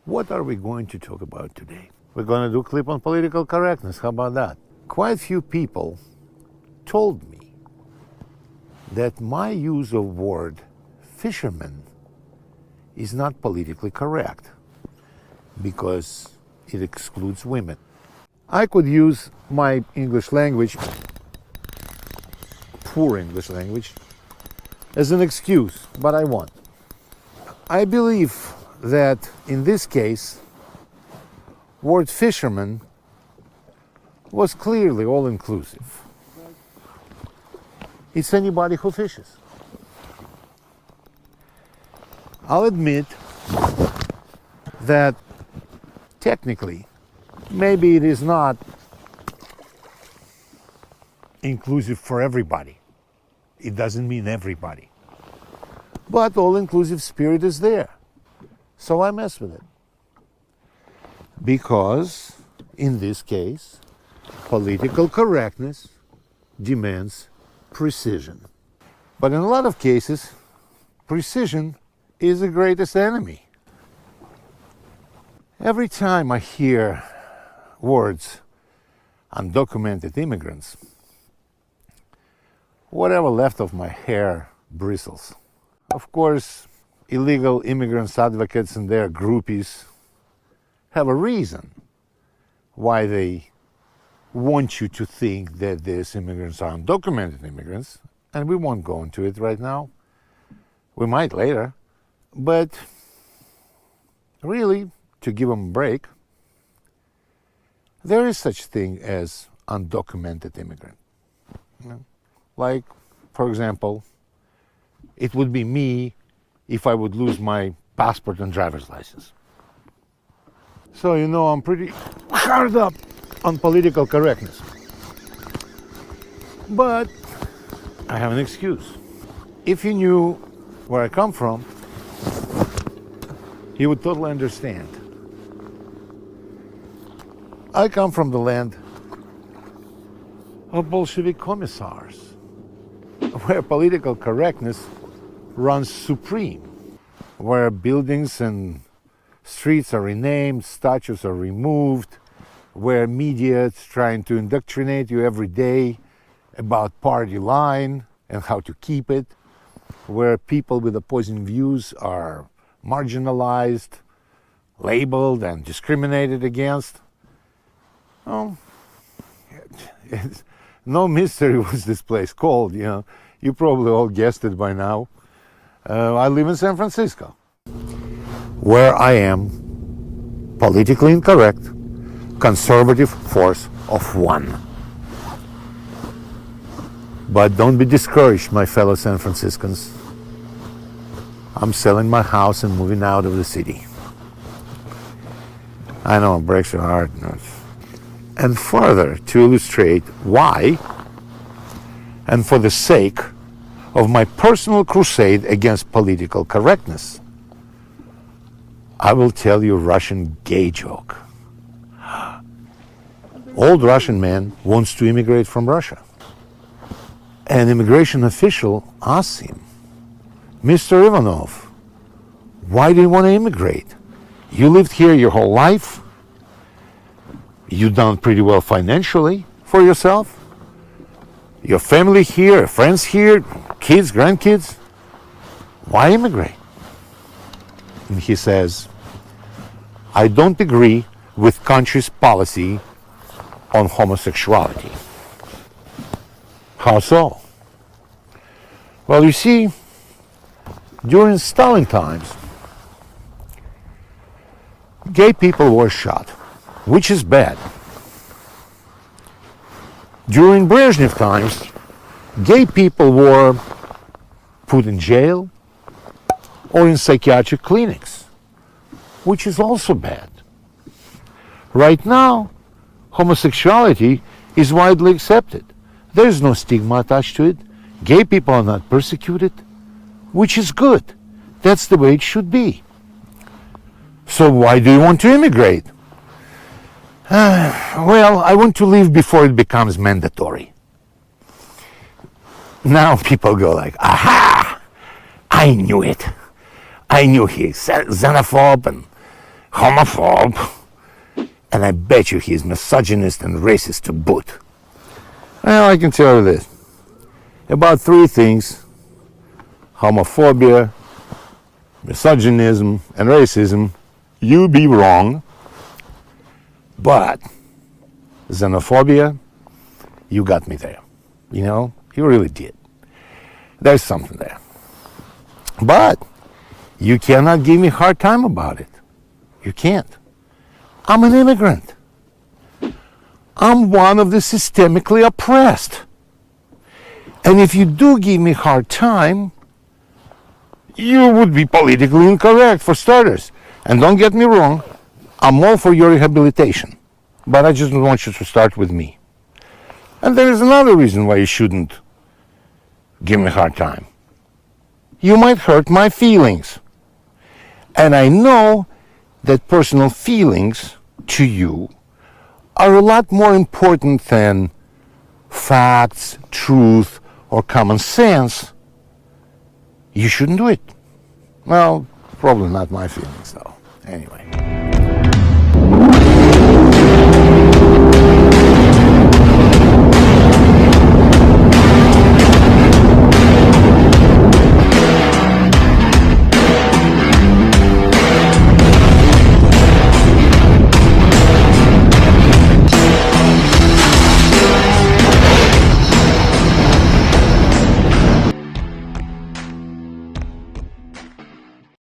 What are we going to talk about today? We're going to do a clip on political correctness. How about that? Quite a few people told me that my use of word fisherman is not politically correct because it excludes women. I could use my English language, poor English language, as an excuse, but I won't. I believe that in this case, word fisherman was clearly all-inclusive. It's anybody who fishes. I'll admit that technically, maybe it is not inclusive for everybody. It doesn't mean everybody. But all-inclusive spirit is there. So I mess with it. Because, in this case, political correctness demands precision. But in a lot of cases, precision is the greatest enemy. Every time I hear words undocumented immigrants, whatever left of my hair bristles. Of course, illegal immigrants advocates and their groupies have a reason why they want you to think that these immigrants are undocumented immigrants, and we won't go into it right now. We might later, but really, to give them a break, there is such thing as undocumented immigrant. You know? Like, for example, it would be me if I would lose my passport and driver's license. So, you know, I'm pretty hard up on political correctness. But I have an excuse. If you knew where I come from, you would totally understand. I come from the land of Bolshevik commissars, where political correctness runs supreme, where buildings and streets are renamed, statues are removed, where media is trying to indoctrinate you every day about party line and how to keep it, where people with opposing views are marginalized, labeled, and discriminated against. Oh, it's no mystery what's this place called, you know. You probably all guessed it by now. I live in San Francisco, where I am politically incorrect, conservative force of one. But don't be discouraged, my fellow San Franciscans. I'm selling my house and moving out of the city. I know it breaks your heart. And further, to illustrate why, and for the sake of my personal crusade against political correctness, I will tell you a Russian gay joke. Old Russian man wants to immigrate from Russia. An immigration official asks him, "Mr. Ivanov, why do you want to immigrate? You lived here your whole life. You've done pretty well financially for yourself. Your family here, friends here, kids, grandkids. Why immigrate?" And he says, "I don't agree with country's policy on homosexuality." How so? Well, you see, during Stalin times, gay people were shot, which is bad. During Brezhnev times, gay people were put in jail or in psychiatric clinics, which is also bad. Right now, homosexuality is widely accepted. There is no stigma attached to it. Gay people are not persecuted, which is good. That's the way it should be. So why do you want to immigrate? Well, I want to leave before it becomes mandatory. Now people go like, aha, I knew it. I knew he's xenophobe and homophobe, and I bet you he's misogynist and racist to boot. Well, I can tell you this. About three things: homophobia, misogynism, and racism. You be wrong. But xenophobia, you got me there. You know, you really did. There's something there. But you cannot give me a hard time about it. You can't. I'm an immigrant. I'm one of the systemically oppressed. And if you do give me a hard time, you would be politically incorrect, for starters. And don't get me wrong, I'm all for your rehabilitation. But I just don't want you to start with me. And there is another reason why you shouldn't give me a hard time. You might hurt my feelings. And I know that personal feelings to you are a lot more important than facts, truth, or common sense. You shouldn't do it. Well, probably not my feelings, though. Anyway.